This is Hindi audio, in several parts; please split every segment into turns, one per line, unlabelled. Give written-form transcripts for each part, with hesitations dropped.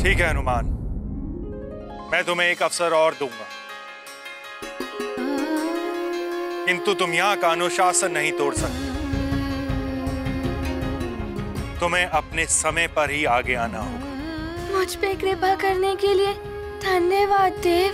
ठीक है हनुमान, मैं तुम्हें एक अवसर और दूंगा, किंतु तुम यहाँ का अनुशासन नहीं तोड़ सकते। तुम्हें अपने समय पर ही आगे आना होगा।
मुझ पे कृपा करने के लिए धन्यवाद देव।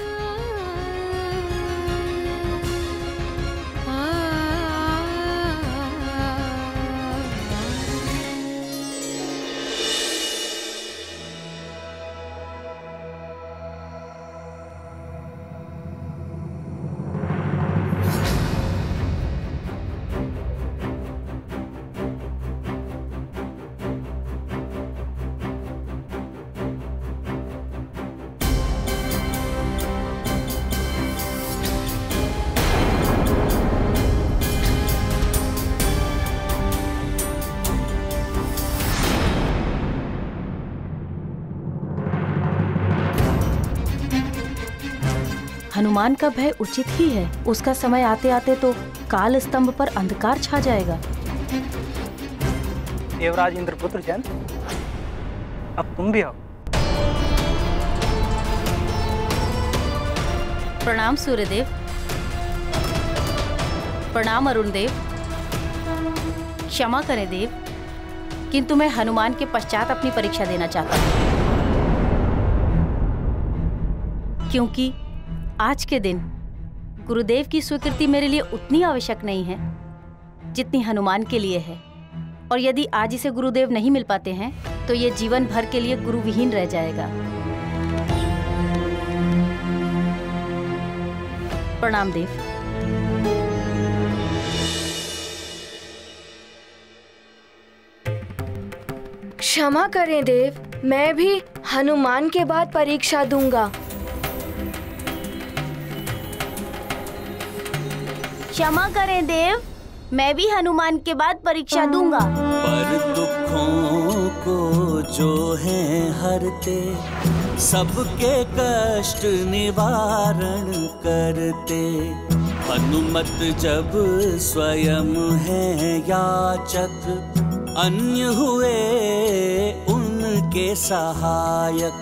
हनुमान का भय उचित ही है। उसका समय आते आते तो काल स्तंभ पर अंधकार छा जाएगा।
देवराज इंद्रपुत्र जन, अब तुम भी आओ।
प्रणाम सूर्यदेव। प्रणाम अरुण देव। क्षमा करें देव, किंतु मैं हनुमान के पश्चात अपनी परीक्षा देना चाहता हूँ, क्योंकि आज के दिन गुरुदेव की स्वीकृति मेरे लिए उतनी आवश्यक नहीं है जितनी हनुमान के लिए है। और यदि आज इसे गुरुदेव नहीं मिल पाते हैं तो ये जीवन भर के लिए गुरुविहीन रह जाएगा। प्रणाम देव।
क्षमा करें देव, मैं भी हनुमान के बाद परीक्षा दूंगा।
क्षमा करें देव, मैं भी हनुमान के बाद परीक्षा दूंगा।
पर दुखों को जो है हरते, सबके कष्ट निवारण करते। हनुमत जब स्वयं है याचक, अन्य हुए उनके सहायक।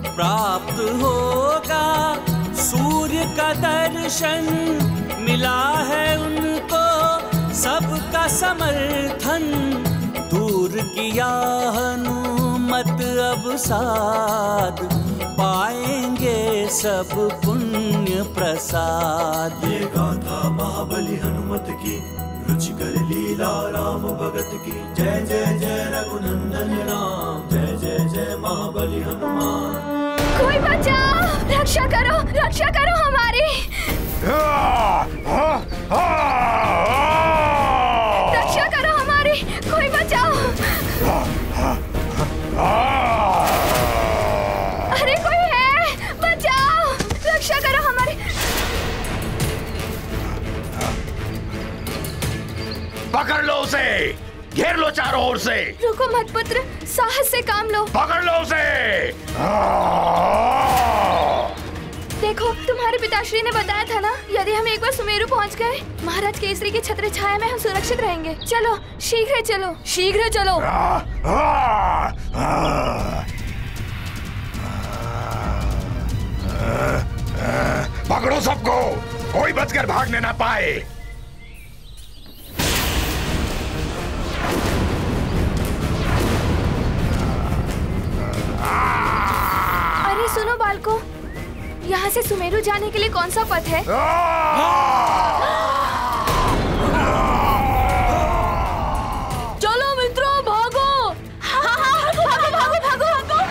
प्राप्त होगा सूर्य का दर्शन, मिला है उनको सबका समर्थन। दूर किया हनुमत अवसाद, पाएंगे सब पुण्य प्रसाद।
ये गाथा महाबली हनुमत की, रुचिकर लीला राम भगत की। जय जय जय रघुनंदन राम, जय जय जय महाबली हनुमान।
कोई बचाओ, रक्षा करो हमारी। रक्षा करो हमारी, कोई बचाओ। अरे कोई है, बचाओ, रक्षा करो हमारी।
पकड़ लो उसे, घेर लो चारों ओर से।
रुको मत पुत्र, साहस से काम लो।
पकड़ लो उसे।
देखो, तुम्हारे पिताश्री ने बताया था ना, यदि हम एक बार सुमेरु पहुंच गए, महाराज केसरी की छत्र छाया में हम सुरक्षित रहेंगे। चलो, शीघ्र चलो, शीघ्र चलो।
पकड़ो सबको, कोई बचकर भागने ना पाए।
अरे सुनो बालको, यहाँ से सुमेरु जाने के लिए कौन सा पथ है? चलो मित्रों, भागो। भागो।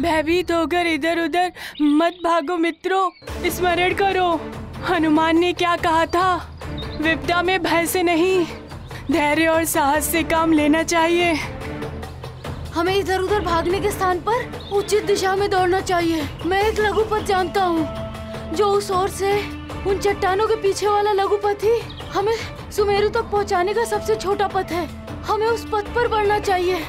भयभीत होकर इधर उधर मत भागो मित्रों, स्मरण करो हनुमान ने क्या कहा था। विपदा में भय से नहीं, धैर्य और साहस से काम लेना चाहिए।
हमें इधर उधर भागने के स्थान पर उचित दिशा में दौड़ना चाहिए। मैं एक लघु पथ जानता हूँ, जो उस ओर से उन चट्टानों के पीछे वाला लघु पथ ही हमें सुमेरु तक पहुँचाने का सबसे छोटा पथ है। हमें उस पथ पर बढ़ना चाहिए।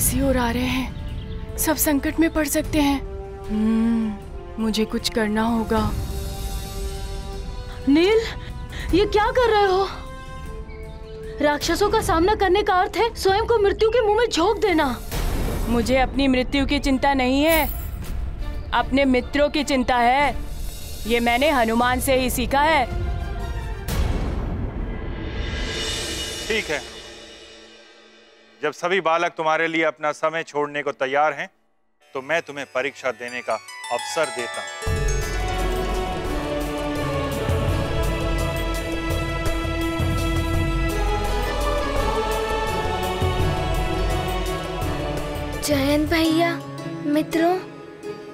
ऐसी ओर आ रहे हैं, सब संकट में पड़ सकते हैं। मुझे कुछ करना होगा।
नील, ये क्या कर रहे हो? राक्षसों का सामना करने का अर्थ है स्वयं को मृत्यु के मुंह में झोंक देना।
मुझे अपनी मृत्यु की चिंता नहीं है, अपने मित्रों की चिंता है। ये मैंने हनुमान से ही सीखा है।
ठीक है, जब सभी बालक तुम्हारे लिए अपना समय छोड़ने को तैयार हैं, तो मैं तुम्हें परीक्षा देने का अवसर देता हूं।
जयंत भैया, मित्रों,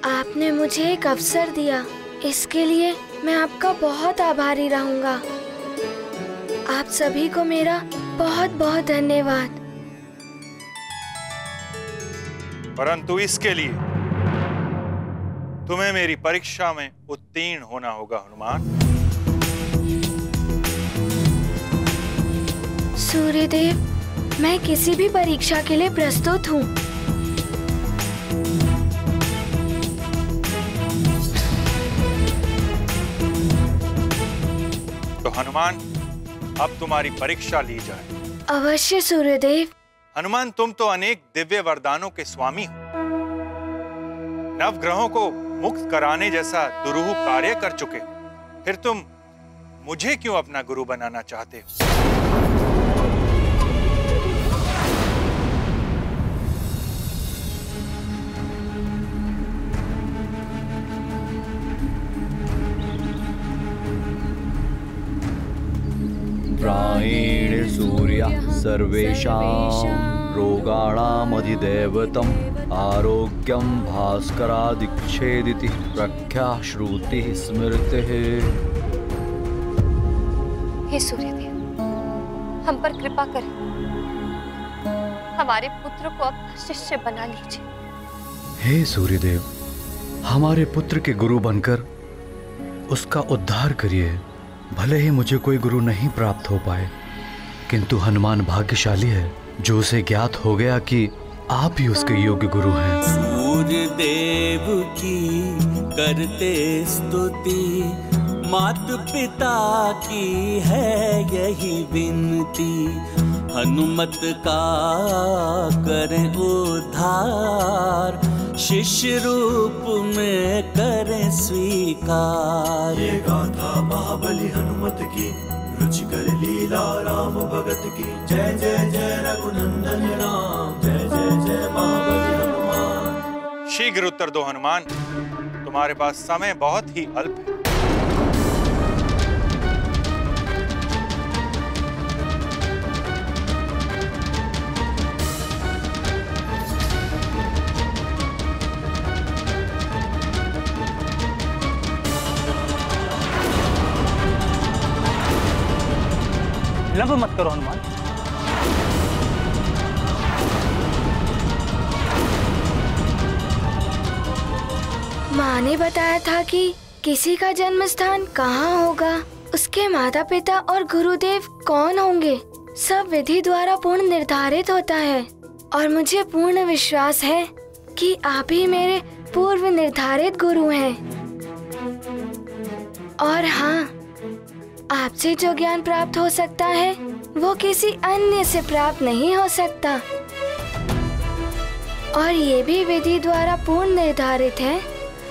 आपने मुझे एक अवसर दिया, इसके लिए मैं आपका बहुत आभारी रहूंगा। आप सभी को मेरा बहुत बहुत धन्यवाद।
परंतु इसके लिए तुम्हें मेरी परीक्षा में उत्तीर्ण होना होगा हनुमान।
सूर्यदेव, मैं किसी भी परीक्षा के लिए प्रस्तुत हूँ।
तो हनुमान, अब तुम्हारी परीक्षा ली जाए।
अवश्य सूर्यदेव।
हनुमान, तुम तो अनेक दिव्य वरदानों के स्वामी हो। नवग्रहों को मुक्त कराने जैसा दुरूह कार्य कर चुके, फिर तुम मुझे क्यों अपना गुरु बनाना चाहते हो?
प्रायेण सूर्यः सर्वेषां रोगाणामधिदैवतम् आरोग्यं भास्करादिच्छेदिति प्रख्याः श्रुतिः स्मृतिः।
हे सूर्यदेव, हम पर कृपा करें, हमारे पुत्र को अपना शिष्य बना लीजिए।
हे सूर्यदेव, हमारे पुत्र के गुरु बनकर उसका उद्धार करिए। भले ही मुझे कोई गुरु नहीं प्राप्त हो पाए, किंतु हनुमान भाग्यशाली है जो उसे ज्ञात हो गया कि आप ही उसके योग्य गुरु हैं।
सूर्य देव की करते स्तुति, मात पिता की है यही विनती। हनुमत का करें उद्धार, शिष्य रूप में करें स्वीकार।
ये गाथा महाबली हनुमत की, रुचिकर लीला राम भगत की। जय जय जय रघुनंदन राम, जय जय जय महाबली हनुमान।
शीघ्र उत्तर दो हनुमान, तुम्हारे पास समय बहुत ही अल्प है।
विलंब मत करो हनुमान।
माँ ने बताया था कि किसी का जन्म स्थान कहाँ होगा, उसके माता पिता और गुरुदेव कौन होंगे, सब विधि द्वारा पूर्ण निर्धारित होता है। और मुझे पूर्ण विश्वास है कि आप ही मेरे पूर्व निर्धारित गुरु हैं। और हाँ, आपसे जो ज्ञान प्राप्त हो सकता है वो किसी अन्य से प्राप्त नहीं हो सकता। और ये भी विधि द्वारा पूर्ण निर्धारित है,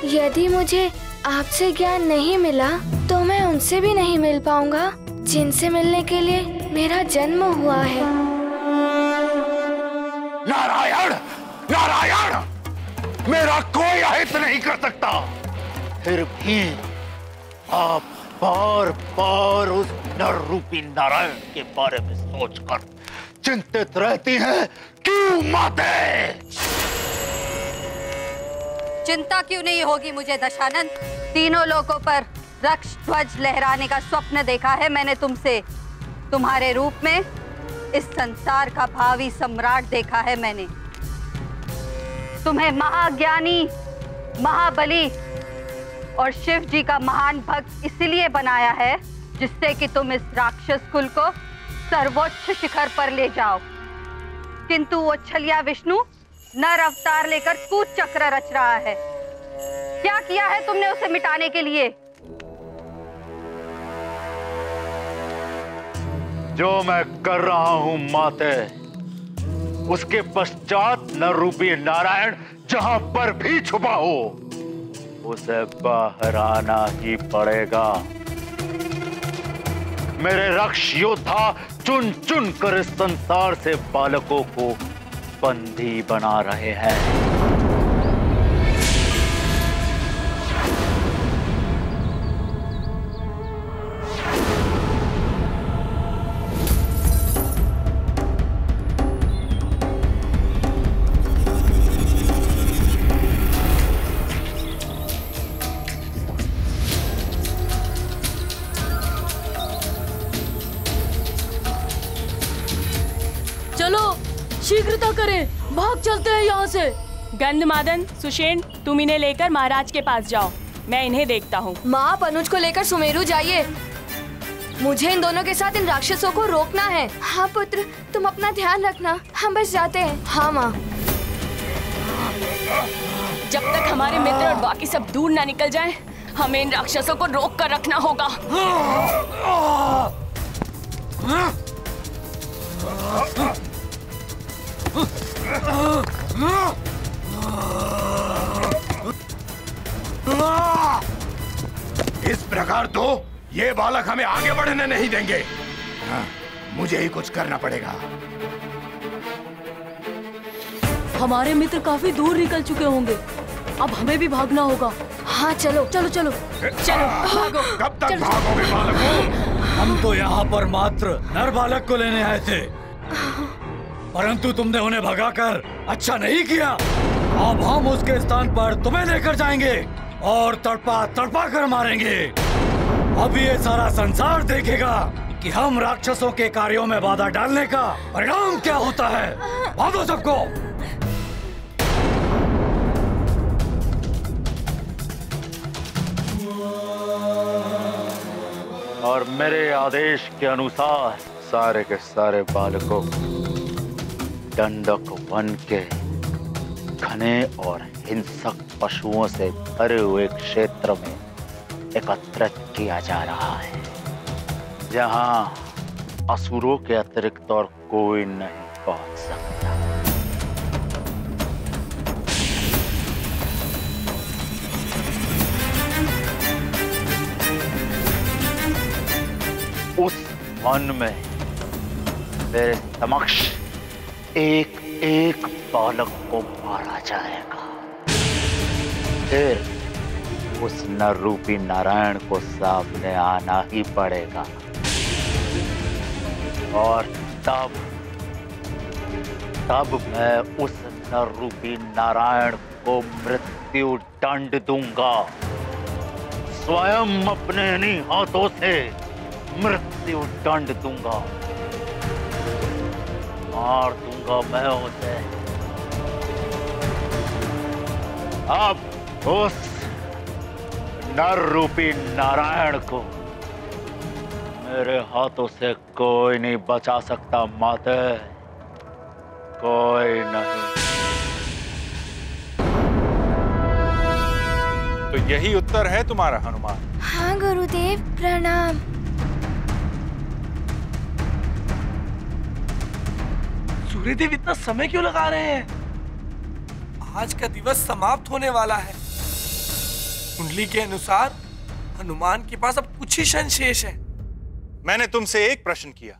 यदि मुझे आपसे ज्ञान नहीं मिला तो मैं उनसे भी नहीं मिल पाऊंगा जिनसे मिलने के लिए मेरा जन्म हुआ है।
नारायण नारायण, मेरा कोई अहित नहीं कर सकता, फिर भी आप बार बार उस नर रूपी नारायण के बारे में सोचकर चिंतित रहती हैं, क्यों माते?
चिंता क्यों नहीं होगी मुझे दशानन? तीनों लोगों पर रक्ष ध्वज लहराने का स्वप्न देखा है मैंने तुमसे। तुम्हारे रूप में इस संसार का भावी सम्राट देखा है मैंने। तुम्हें महाज्ञानी, महाबली और शिव जी का महान भक्त इसलिए बनाया है जिससे कि तुम इस राक्षस कुल को सर्वोच्च शिखर पर ले जाओ। किंतु वो छलिया विष्णु नर अवतार लेकर कूच चक्र रच रहा है। क्या किया है तुमने उसे मिटाने के लिए?
जो मैं कर रहा हूं माते, उसके पश्चात नर रूपी नारायण जहां पर भी छुपा हो, उसे बाहर आना ही पड़ेगा। मेरे रक्ष योद्धा चुन चुन कर इस संसार से बालकों को बंदी बना रहे हैं।
शीघ्रता करें, भाग चलते हैं यहाँ से। गंधमादन, सुषेण, तुम इन्हें लेकर महाराज के पास जाओ, मैं इन्हें देखता हूँ।
माँ, आप अनुज को लेकर सुमेरु जाइए। मुझे इन दोनों के साथ इन राक्षसों को रोकना है। हाँ पुत्र, तुम अपना ध्यान रखना, हम बस जाते हैं। हाँ माँ।
जब तक हमारे मित्र और बाकी सब दूर ना निकल जाएं, हमें इन राक्षसों को रोक कर रखना होगा।
इस प्रकार तो ये बालक हमें आगे बढ़ने नहीं देंगे। मुझे ही कुछ करना पड़ेगा।
हमारे मित्र काफी दूर निकल चुके होंगे, अब हमें भी भागना होगा।
हाँ चलो चलो चलो
चलो भागो।
कब तक भागोगे बालकों?
हम तो यहाँ पर मात्र नर बालक को लेने आए थे, परंतु तुमने उन्हें भगाकर अच्छा नहीं किया। अब हम उसके स्थान पर तुम्हें लेकर जाएंगे और तड़पा तड़पा कर मारेंगे। अब ये सारा संसार देखेगा कि हम राक्षसों के कार्यों में बाधा डालने का परिणाम क्या होता है। भागो सबको।
और मेरे आदेश के अनुसार सारे के सारे बालकों दंडक वन के घने और हिंसक पशुओं से भरे हुए क्षेत्र में एकत्रित किया जा रहा है, जहां असुरों के अतिरिक्त और कोई नहीं पहुंच सकता। उस वन में मेरे समक्ष एक एक बालक को मारा जाएगा। फिर उस नर रूपी नारायण को सामने आना ही पड़ेगा और तब मैं उस नर रूपी नारायण को मृत्यु दंड दूंगा। स्वयं अपने इन्हीं हाथों से मृत्यु दंड दूंगा। मार दूंगा मैं उसे। अब उस नर रूपी नारायण को मेरे हाथों से कोई नहीं बचा सकता माते, कोई नहीं।
तो यही उत्तर है तुम्हारा हनुमान?
हाँ गुरुदेव, प्रणाम।
सूर्यदेव इतना समय क्यों लगा रहे हैं? आज का दिवस समाप्त होने वाला है। कुंडली के अनुसार हनुमान के पास अब कुछ ही क्षण शेष है।
मैंने तुमसे एक प्रश्न किया,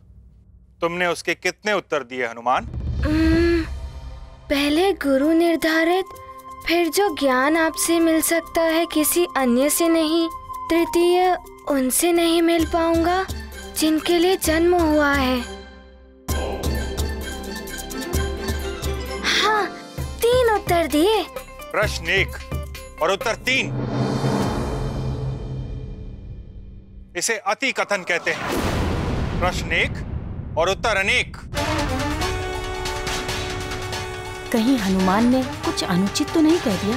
तुमने उसके कितने उत्तर दिए हनुमान?
पहले गुरु निर्धारित, फिर जो ज्ञान आपसे मिल सकता है किसी अन्य से नहीं, तृतीय उनसे नहीं मिल पाऊंगा जिनके लिए जन्म हुआ है। हाँ, 3 उत्तर दिए।
प्रश्न 1 और उत्तर 3। इसे अति कथन कहते हैं। प्रश्न 1 और उत्तर अनेक।
कहीं हनुमान ने कुछ अनुचित तो नहीं कह दिया?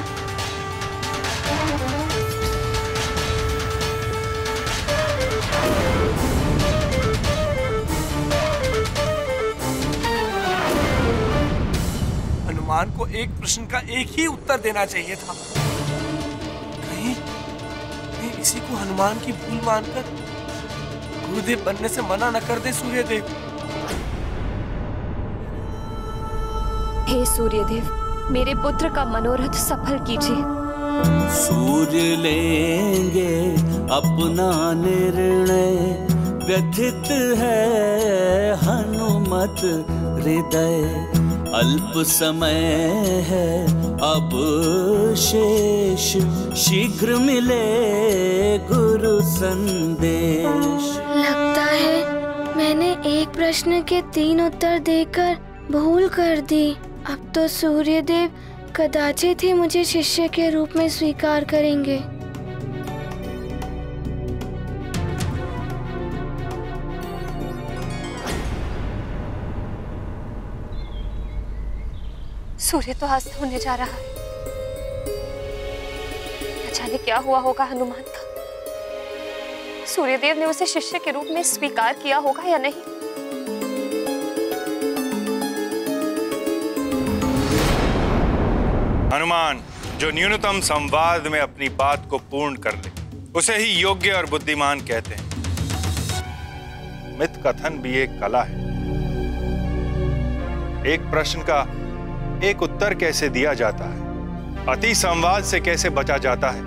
हनुमान हनुमान को एक प्रश्न का एक ही उत्तर देना चाहिए था। कहीं इसी को हनुमान की भूल मानकर गुरुदेव बनने से मना न कर दे सूर्यदेव।
हे सूर्यदेव, मेरे पुत्र का मनोरथ सफल कीजिए।
सूर्य लेंगे अपना निर्णय, व्यथित है हनुमत हृदय। अल्प समय है अब शेष, शीघ्र मिले गुरु संदेश।
लगता है मैंने एक प्रश्न के 3 उत्तर देकर भूल कर दी। अब तो सूर्यदेव कदाचित ही मुझे शिष्य के रूप में स्वीकार करेंगे।
सूर्य तो अस्त होने जा रहा है। न जाने क्या हुआ होगा हनुमान का। सूर्यदेव ने उसे शिष्य के रूप में स्वीकार किया होगा या नहीं।
हनुमान जो न्यूनतम संवाद में अपनी बात को पूर्ण कर ले, उसे ही योग्य और बुद्धिमान कहते हैं। मिथ कथन भी एक कला है। एक प्रश्न का एक उत्तर कैसे दिया जाता है, अति संवाद से कैसे बचा जाता है,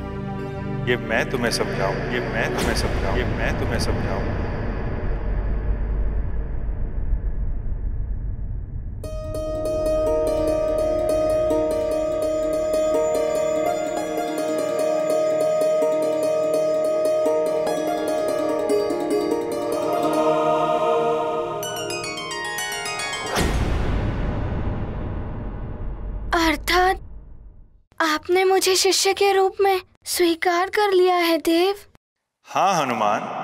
ये मैं तुम्हें समझाऊं, ये मैं तुम्हें समझाऊं, ये मैं तुम्हें समझाऊं।
अर्थात आपने मुझे शिष्य के रूप में स्वीकार कर लिया है देव।
हाँ हनुमान,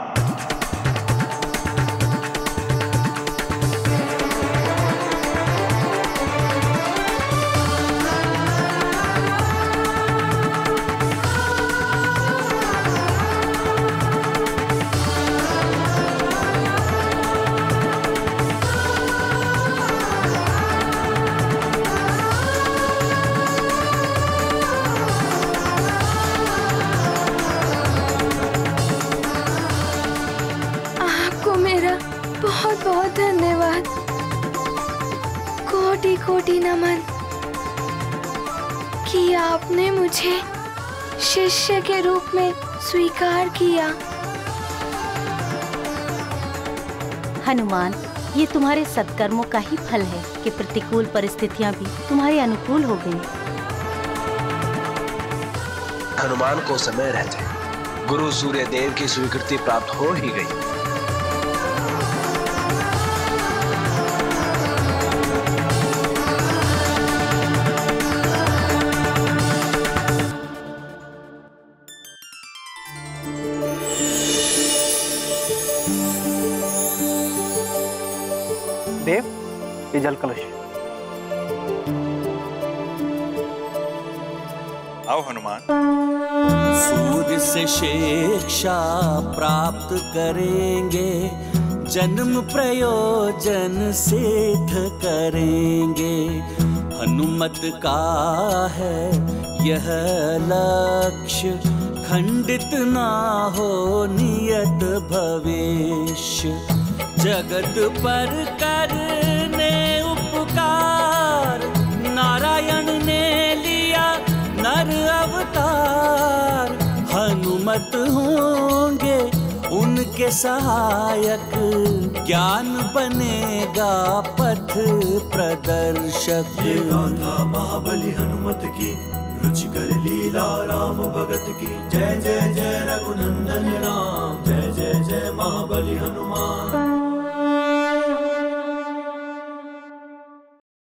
बहुत बहुत धन्यवाद। कोटि कोटि नमन कि आपने मुझे शिष्य के रूप में स्वीकार किया।
हनुमान, ये तुम्हारे सत्कर्मों का ही फल है कि प्रतिकूल परिस्थितियां भी तुम्हारे अनुकूल हो गई।
हनुमान को समय रहते गुरु सूर्यदेव की स्वीकृति प्राप्त हो ही गई।
देव, ये जल कलश।
आओ हनुमान।
सूर्य से शिक्षा प्राप्त करेंगे, जन्म प्रयोजन सिद्ध करेंगे। हनुमत का है यह लक्ष्य, खंडित ना हो नियत भविष्य। जगत पर करने उपकार, नारायण ने लिया नर अवतार। हनुमत होंगे उनके सहायक, ज्ञान बनेगा पथ प्रदर्शक।
ये गाथा महाबली हनुमत की, रुचिकर लीला राम भगत की। जय जय जय रघुनंदन राम, जय जय जय महाबली हनुमान।